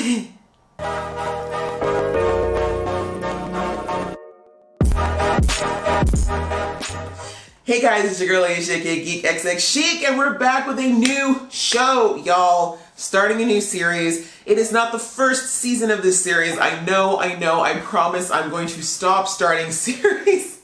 Hey guys, it's your girl Asia, aka Geek XX Chic, and we're back with a new show, y'all. Starting a new series. It is not the first season of this series. I know, I promise I'm going to stop starting series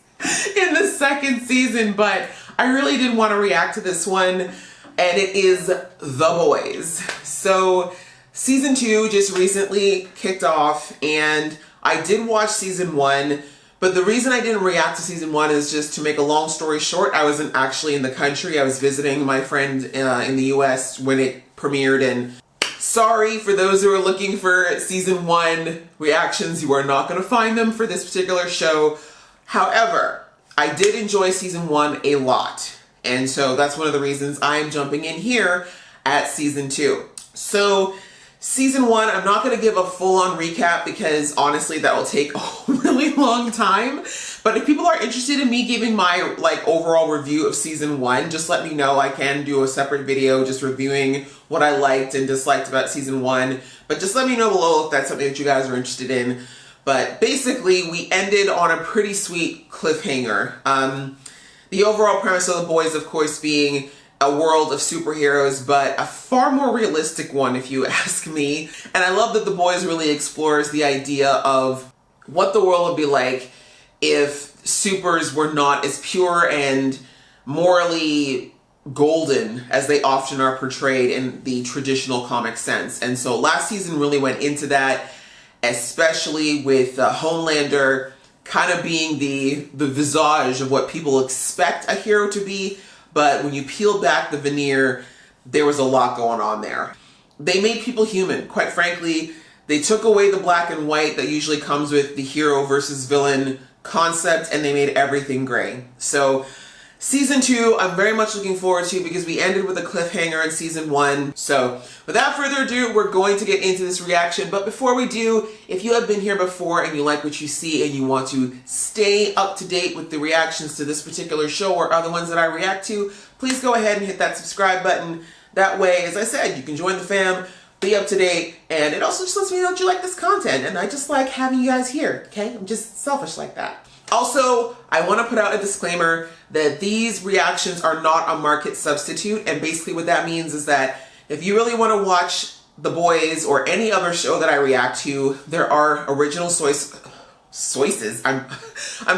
in the second season, but I really did want to react to this one, and it is The Boys. So, season 2 just recently kicked off, and I did watch season 1. But the reason I didn't react to season 1 is just to make a long story short. I wasn't actually in the country. I was visiting my friend in the US when it premiered, and sorry for those who are looking for season 1 reactions. You are not going to find them for this particular show. However, I did enjoy season 1 a lot. And so that's one of the reasons I'm jumping in here at season 2. So, season 1, I'm not going to give a full-on recap because honestly that will take a really long time. But if people are interested in me giving my overall review of season 1, just let me know. I can do a separate video just reviewing what I liked and disliked about season 1. But just let me know below if that's something that you guys are interested in. But basically, we ended on a pretty sweet cliffhanger. The overall premise of The Boys, of course, being a world of superheroes, but a far more realistic one if you ask me. And I love that The Boys really explores the idea of what the world would be like if supers were not as pure and morally golden as they often are portrayed in the traditional comic sense. And so last season really went into that, especially with Homelander kind of being the visage of what people expect a hero to be. But when you peel back the veneer, there was a lot going on there. They made people human. Quite frankly, they took away the black and white that usually comes with the hero versus villain concept, and they made everything gray. So, season 2, I'm very much looking forward to because we ended with a cliffhanger in season 1. So, without further ado, we're going to get into this reaction. But before we do, if you have been here before and you like what you see and you want to stay up to date with the reactions to this particular show or other ones that I react to, please go ahead and hit that subscribe button. That way, as I said, you can join the fam, be up to date, and it also just lets me know that you like this content. And I just like having you guys here, okay? I'm just selfish like that. Also, I want to put out a disclaimer that these reactions are not a market substitute, and basically what that means is that if you really want to watch The Boys or any other show that I react to, there are original sources. I'm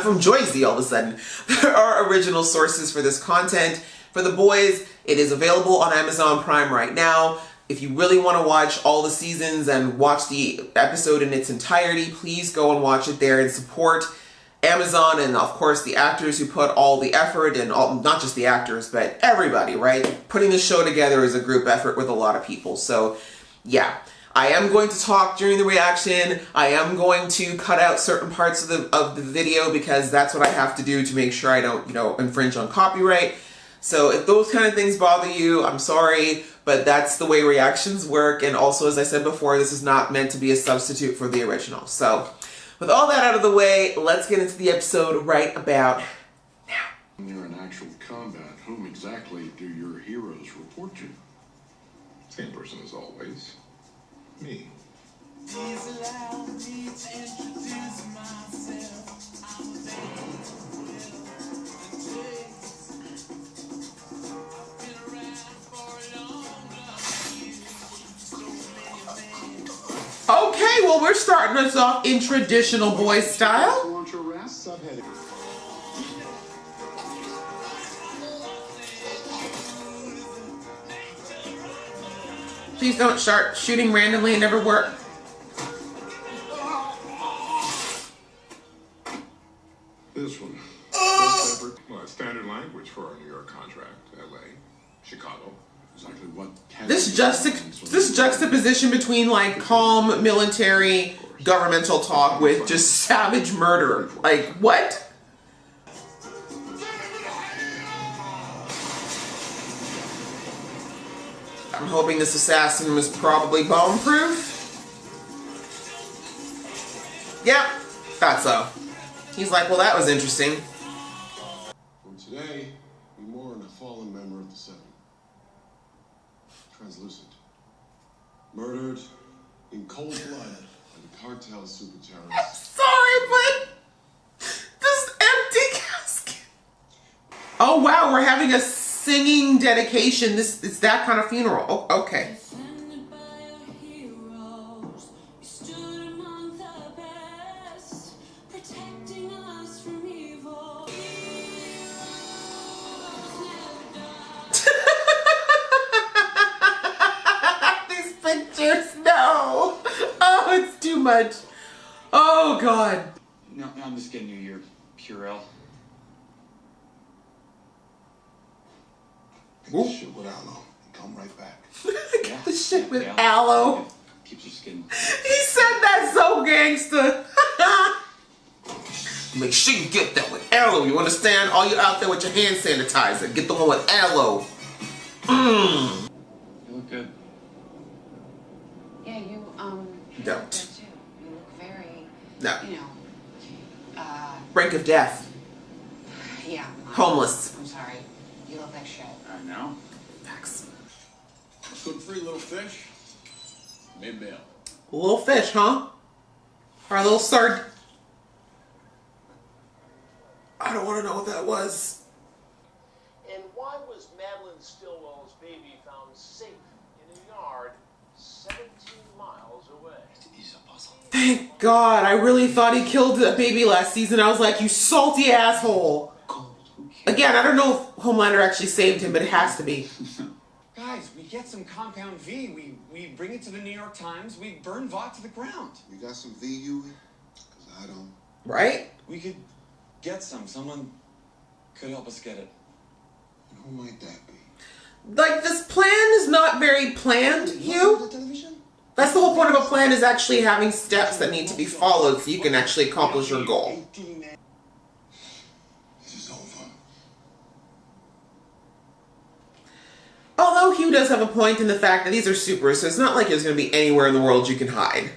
from Jersey all of a sudden. There are original sources for this content. For The Boys, it is available on Amazon Prime right now. If you really want to watch all the seasons and watch the episode in its entirety, please go and watch it there and support Amazon and of course the actors who put all the effort, and not just the actors but everybody, right? Putting the show together is a group effort with a lot of people. So yeah, I am going to talk during the reaction. I am going to cut out certain parts of the video because that's what I have to do to make sure I don't, infringe on copyright. So if those kind of things bother you, I'm sorry, but that's the way reactions work. And also, as I said before, this is not meant to be a substitute for the original. So with all that out of the way, let's get into the episode right about now. When you're in actual combat, whom exactly do your heroes report to? Same person as always. Me. Please allow me to introduce myself. I'm a man with will and taste. I've been around for a long time. So many men. Okay, well, we're starting us off in traditional boy style. Please don't start shooting randomly and never work. This one. Well, it's standard language for our New York contract. LA, Chicago. Exactly what This juxtaposition between calm military governmental talk with just savage murder. Like, what? I'm hoping this assassin was probably bomb-proof. Yep, thought so. He's like, well, that was interesting. From today, we mourn a fallen member of the Seven. Translucent. Murdered in cold blood by the cartel super terrorists. Sorry, but this empty casket. Oh wow, we're having a singing dedication. It's that kind of funeral. Oh, okay. Defended by our heroes, we stood among the best, protecting us from evil. These pictures, no. Oh, it's too much. Oh God. No, I'm just getting you your Purell. Get the shit with aloe and come right back. Get the shit with Yeah. aloe. Keeps your skin. He said that so gangster. Make sure you get that with aloe. You understand? All you out there with your hand sanitizer, get the one with aloe. Mmm. You look good. Yeah, you Don't. look good too. You look very, No. you know, Brink of death. yeah. Homeless. I'm sorry. You look like shit. I know. Facts. Cook free little fish. Mid-meal. Little fish, huh? Or a little sard. I don't want to know what that was. And why was Madeline Stillwell's baby found safe in a yard 17 miles away? He's a puzzle. Thank God. I really thought he killed a baby last season. I was like, you salty asshole. Cold. Who cares? Again, I don't know if Homelander actually saved him, but it has to be. Guys, we get some Compound V, we bring it to the New York Times, we burn Vought to the ground. You got some VU? Because I don't. Right? We could get some. Someone could help us get it. And who might that be? Like, this plan is not very planned, Hugh. The television? That's the whole point of a plan, is actually having steps that need to be followed so you can actually accomplish your goal. This is over. Although Hugh does have a point in the fact that these are supers, so it's not like there's going to be anywhere in the world you can hide.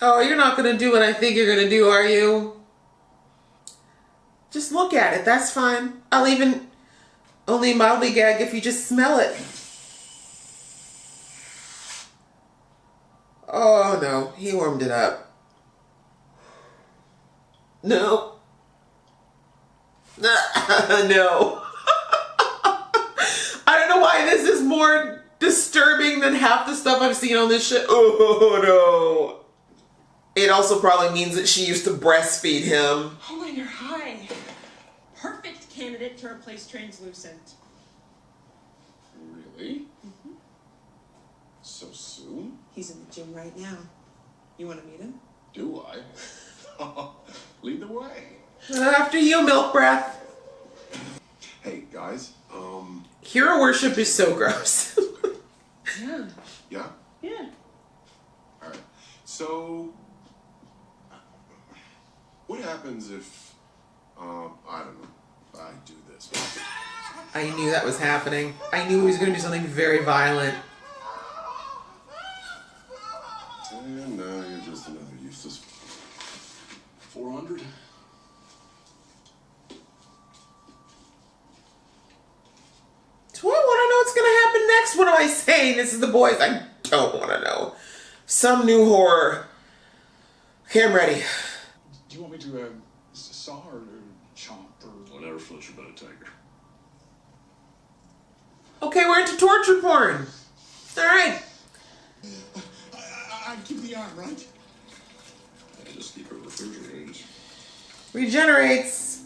Oh, you're not going to do what I think you're going to do, are you? Just look at it, that's fine. I'll even only mildly gag if you just smell it. Oh no, he warmed it up. No. No. I don't know why this is more disturbing than half the stuff I've seen on this shit. Oh no. It also probably means that she used to breastfeed him. Homelander, hi. Perfect candidate to replace Translucent. Really? So soon? He's in the gym right now. You want to meet him? Do I? Lead the way. After you, milk breath. Hey, guys. Hero worship is so gross. Yeah. Yeah? Yeah. All right. So, what happens if, I don't know, I do this? I knew that was happening. I knew he was going to do something very violent. And now you're just another useless 400. Do I want to know what's going to happen next? What am I saying? This is the boys. I don't want to know. Some new horror. Okay, I'm ready. Do you want me to saw or chomp or whatever floats your boat, Tiger? Okay, we're into torture porn. All right. I keep the arm, right? I just keep it refrigerated. Regenerates.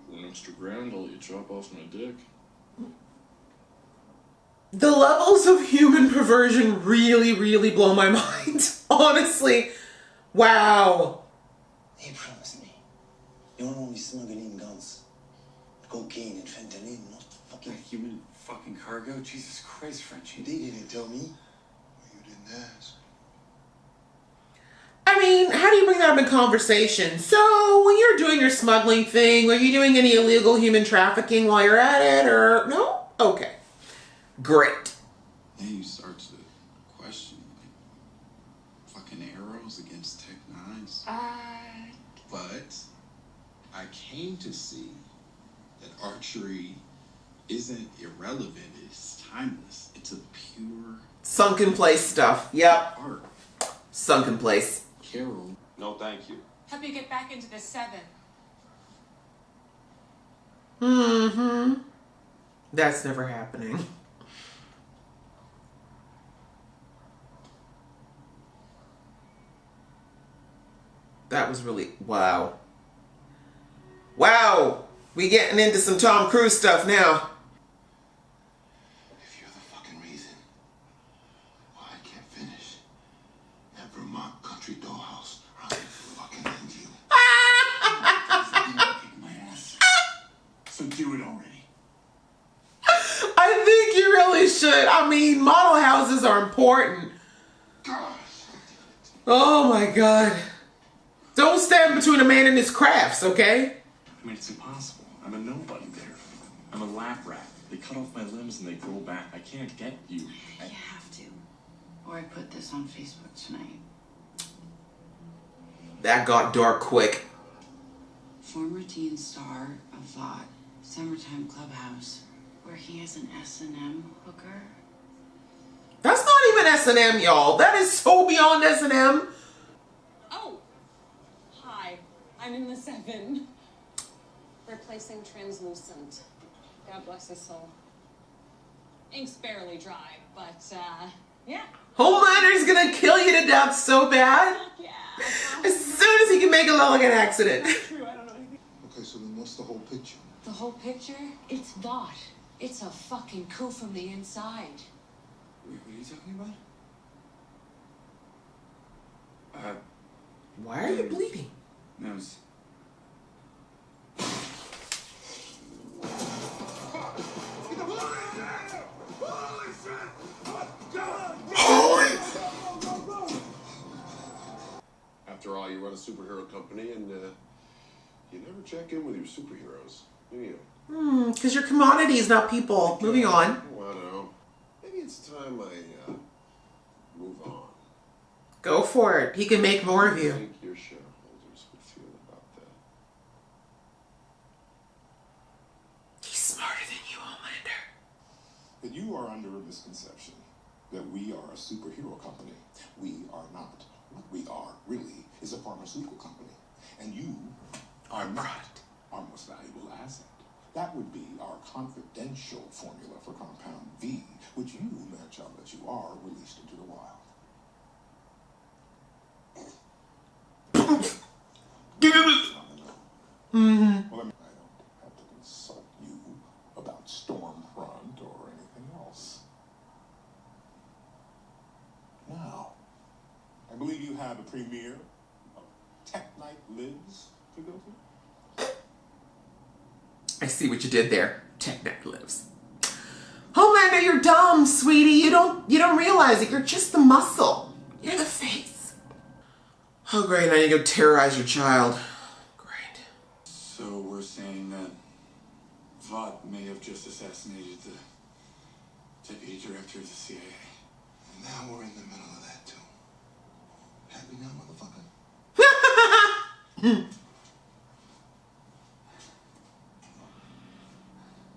For an extra grand, I'll let you chop off my dick. The levels of human perversion really, really blow my mind. Honestly. Wow. They promised me. You won't only smuggle in guns, cocaine and fentanyl, not fucking. Human fucking cargo? Jesus Christ, Frenchie. They didn't tell me. Well, you didn't ask. I mean, how do you bring that up in conversation? So, when you're doing your smuggling thing, were you doing any illegal human trafficking while you're at it, or no? Okay. Great. Then you start to question, like, fucking arrows against Tech-9s. But I came to see that archery isn't irrelevant, it's timeless. It's a pure Sunken place stuff. Yep. art. Sunken place. Carol. No, thank you. Help you get back into the 7. Mm-hmm. That's never happening. That was really, wow. Wow! We getting into some Tom Cruise stuff now. If you're the fucking reason why I can't finish that Vermont country dollhouse, I'll fucking end you. My ass. So do it already. I think you really should. I mean, model houses are important. Oh my God. Don't stand between a man and his crafts, okay? I mean, it's impossible. I'm a nobody there. I'm a lap rat. They cut off my limbs and they grow back. I can't get you. You have to. Or I put this on Facebook tonight. That got dark quick. Former teen star of Vought, Summertime Clubhouse, working as an S&M hooker. That's not even S&M, y'all. That is so beyond S&M. Oh, hi. I'm in the 7. Replacing translucent. God bless his soul. Ink's barely dry, but yeah. Homelander's gonna kill you to death so bad. Yeah. As soon as he can make it look like an accident. True, I don't know anything. Okay, so then what's the whole picture? The whole picture? It's Vought. It's a fucking coup from the inside. Wait, what are you talking about? Why are you bleeding? Nose. After all, you run a superhero company and you never check in with your superheroes, do you? Because your commodity is not people. Moving on. Oh, I don't know. Maybe it's time I move on. Go for it. He can make more of I you. think your shareholders would feel about that. He's smarter than you, Homelander. That you are under a misconception that we are a superhero company. We are not. What we are, really, is a pharmaceutical company. And you are not our most valuable asset. That would be our confidential formula for compound V, which you, man child that you are, released into the wild. Well, I don't have to consult you about Stormfront or anything else. Now, I believe you have a premiere of Tech Night Lives to go to. I see what you did there. Tech lives. Homelander, you're dumb, sweetie. You don't realize it. You're just the muscle. You're the face. Oh, great. Now you go terrorize your child. Great. So we're saying that Vought may have just assassinated the deputy director of the CIA. And now we're in the middle of that, too. Happy now, motherfucker?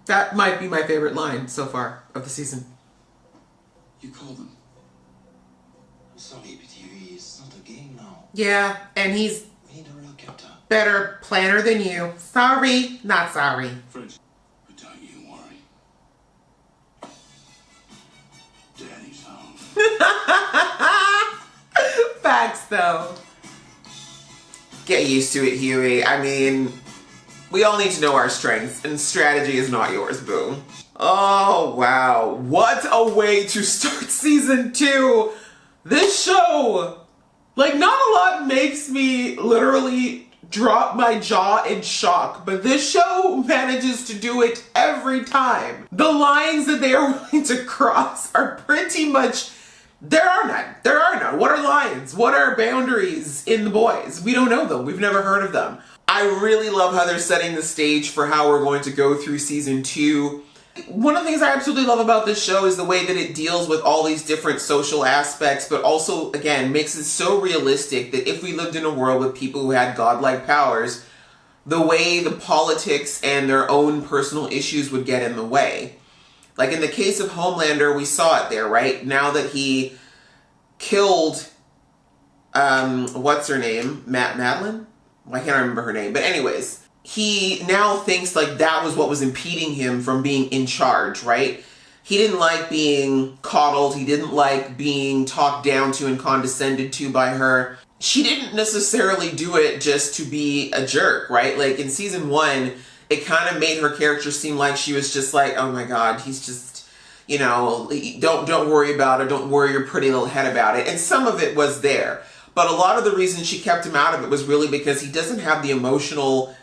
That might be my favorite line so far of the season. You called him. I'm sorry, BTV. It's not a game now. Yeah, and he's We need a real captain. better planner than you. Sorry, not sorry. French. But don't you worry. Daddy's home. Facts, though. Get used to it, Huey. I mean, we all need to know our strengths, and strategy is not yours, boo. Oh, wow. What a way to start season 2. This show, like, not a lot makes me literally drop my jaw in shock, but this show manages to do it every time. The lines that they are willing to cross are pretty much, there are none. There are none. What are lines? What are boundaries in The Boys? We don't know them. We've never heard of them. I really love how they're setting the stage for how we're going to go through season 2. One of the things I absolutely love about this show is the way that it deals with all these different social aspects, but also, again, makes it so realistic that if we lived in a world with people who had godlike powers, the way the politics and their own personal issues would get in the way. Like in the case of Homelander, we saw it there, right? Now that he killed, what's her name? Madeline? I can't remember her name. But anyways, he now thinks like that was what was impeding him from being in charge, right? He didn't like being coddled. He didn't like being talked down to and condescended to by her. She didn't necessarily do it just to be a jerk, right? Like in season 1, it kind of made her character seem like she was just like, oh my God, he's just, you know, don't worry about it. Don't worry your pretty little head about it. And some of it was there. But a lot of the reason she kept him out of it was really because he doesn't have the emotional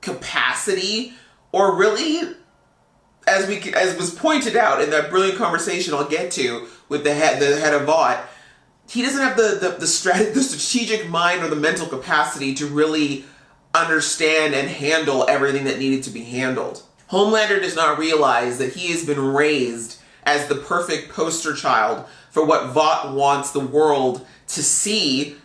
capacity, or really, as was pointed out in that brilliant conversation I'll get to with the head of Vought, he doesn't have the strategic mind or the mental capacity to really understand and handle everything that needed to be handled. Homelander does not realize that he has been raised as the perfect poster child for what Vought wants the world to see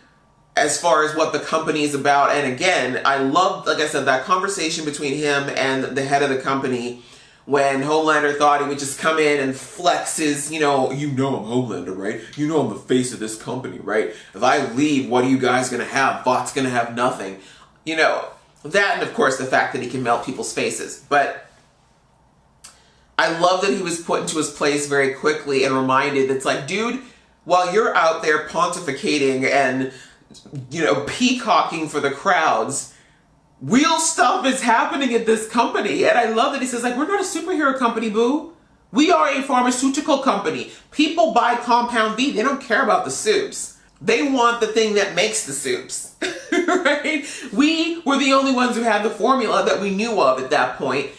as far as what the company is about. And again, I loved, like I said, that conversation between him and the head of the company when Homelander thought he would just come in and flex his, you know I'm Homelander, right? You know I'm the face of this company, right? If I leave, what are you guys gonna have? Vought's gonna have nothing. You know, that and of course the fact that he can melt people's faces. But I love that he was put into his place very quickly and reminded that it's like, dude, while you're out there pontificating and, you know, peacocking for the crowds, real stuff is happening at this company. And I love that he says, like, we're not a superhero company, boo. We are a pharmaceutical company. People buy Compound V. They don't care about the soups. They want the thing that makes the soups, right? We were the only ones who had the formula that we knew of at that point.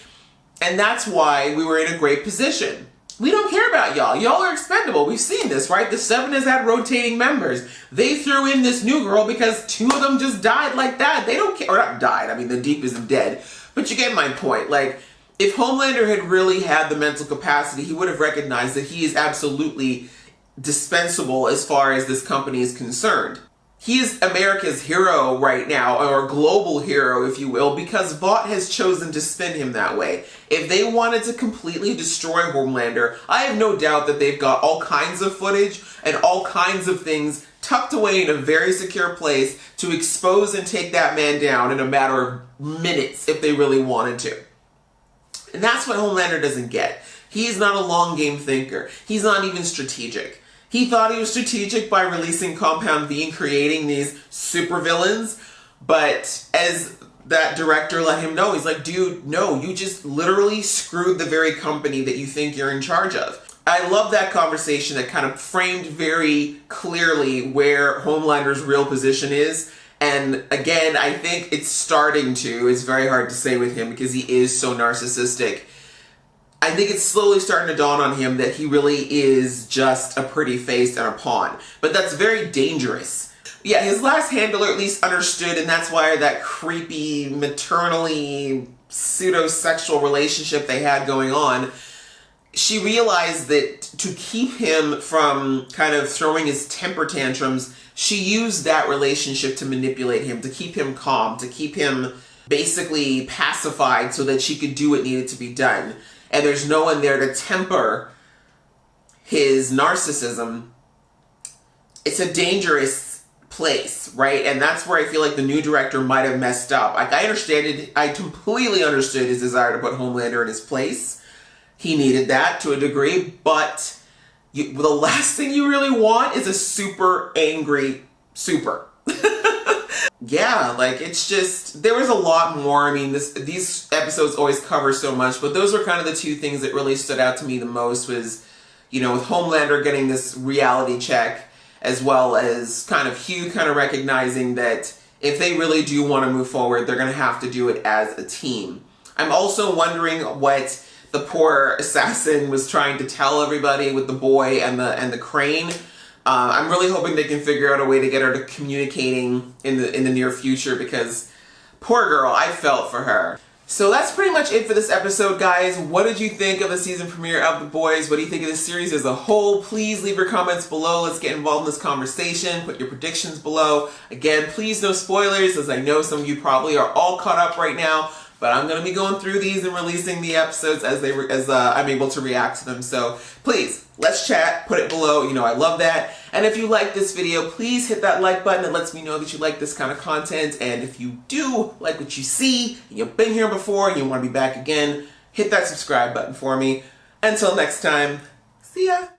And that's why we were in a great position. We don't care about y'all. Y'all are expendable. We've seen this, right? The 7 has had rotating members. They threw in this new girl because 2 of them just died like that. They don't care. Or not died. I mean, the Deep isn't dead. But you get my point. Like, if Homelander had really had the mental capacity, he would have recognized that he is absolutely dispensable as far as this company is concerned. He is America's hero right now, or global hero, if you will, because Vought has chosen to spin him that way. If they wanted to completely destroy Homelander, I have no doubt that they've got all kinds of footage and all kinds of things tucked away in a very secure place to expose and take that man down in a matter of minutes if they really wanted to. And that's what Homelander doesn't get. He's not a long game thinker. He's not even strategic. He thought he was strategic by releasing Compound V and creating these supervillains, but as that director let him know, he's like, dude, no, you just literally screwed the very company that you think you're in charge of. I love that conversation that kind of framed very clearly where Homelander's real position is. And again, I think it's starting to, it's very hard to say with him because he is so narcissistic. I think it's slowly starting to dawn on him that he really is just a pretty face and a pawn. But that's very dangerous. Yeah, his last handler at least understood, and that's why that creepy, maternally, pseudo-sexual relationship they had going on, she realized that to keep him from kind of throwing his temper tantrums, she used that relationship to manipulate him, to keep him calm, to keep him basically pacified so that she could do what needed to be done. And there's no one there to temper his narcissism. It's a dangerous place, right? And that's where I feel like the new director might have messed up. Like, I completely understood his desire to put Homelander in his place. He needed that to a degree, but the last thing you really want is a super angry super. Yeah, like, it's just, there was a lot more. I mean, these episodes always cover so much, but those were kind of the 2 things that really stood out to me the most was, you know, with Homelander getting this reality check, as well as kind of Hugh kind of recognizing that if they really do want to move forward, they're going to have to do it as a team. I'm also wondering what the poor assassin was trying to tell everybody with the boy and the crane. I'm really hoping they can figure out a way to get her to communicating in the near future, because poor girl, I felt for her. So that's pretty much it for this episode, guys. What did you think of the season premiere of The Boys? What do you think of this series as a whole? Please leave your comments below. Let's get involved in this conversation. Put your predictions below. Again, please no spoilers, as I know some of you probably are all caught up right now. But I'm going to be going through these and releasing the episodes as I'm able to react to them. So please, let's chat. Put it below. You know I love that. And if you like this video, please hit that like button. It lets me know that you like this kind of content. And if you do like what you see, and you've been here before and you want to be back again, hit that subscribe button for me. Until next time, see ya.